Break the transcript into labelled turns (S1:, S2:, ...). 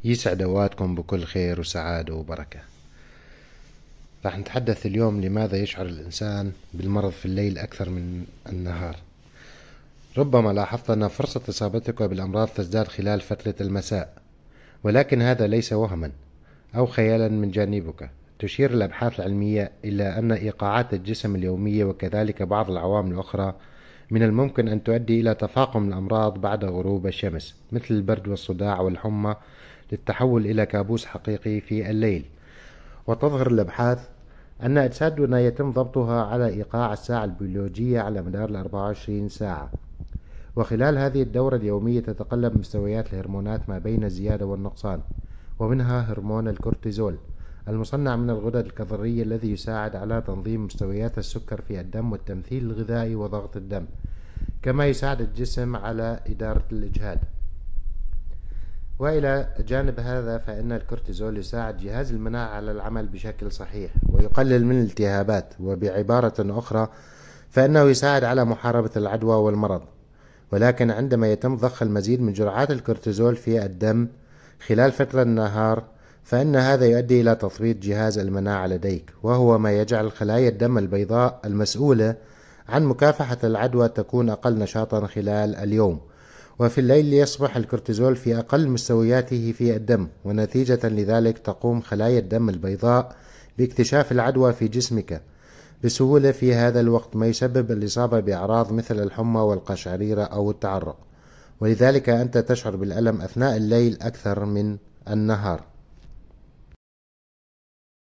S1: يسعد أوقاتكم بكل خير وسعادة وبركة. راح نتحدث اليوم لماذا يشعر الإنسان بالمرض في الليل أكثر من النهار. ربما لاحظت أن فرصة إصابتك بالأمراض تزداد خلال فترة المساء، ولكن هذا ليس وهما أو خيالا من جانبك. تشير الأبحاث العلمية إلى أن إيقاعات الجسم اليومية وكذلك بعض العوامل الأخرى من الممكن أن تؤدي إلى تفاقم الأمراض بعد غروب الشمس، مثل البرد والصداع والحمى، للتحول إلى كابوس حقيقي في الليل. وتظهر الأبحاث أن أجسادنا يتم ضبطها على إيقاع الساعة البيولوجية على مدار 24 ساعة، وخلال هذه الدورة اليومية تتقلب مستويات الهرمونات ما بين الزيادة والنقصان، ومنها هرمون الكورتيزول المصنع من الغدد الكظرية الذي يساعد على تنظيم مستويات السكر في الدم والتمثيل الغذائي وضغط الدم، كما يساعد الجسم على إدارة الإجهاد. وإلى جانب هذا فإن الكورتيزول يساعد جهاز المناعة على العمل بشكل صحيح ويقلل من الالتهابات، وبعبارة أخرى فإنه يساعد على محاربة العدوى والمرض. ولكن عندما يتم ضخ المزيد من جرعات الكورتيزول في الدم خلال فترة النهار فإن هذا يؤدي إلى تثبيط جهاز المناعة لديك، وهو ما يجعل خلايا الدم البيضاء المسؤولة عن مكافحة العدوى تكون أقل نشاطا خلال اليوم، وفي الليل يصبح الكورتيزول في أقل مستوياته في الدم، ونتيجة لذلك تقوم خلايا الدم البيضاء باكتشاف العدوى في جسمك بسهولة في هذا الوقت، ما يسبب الإصابة بأعراض مثل الحمى والقشعريرة أو التعرق، ولذلك أنت تشعر بالألم أثناء الليل أكثر من النهار.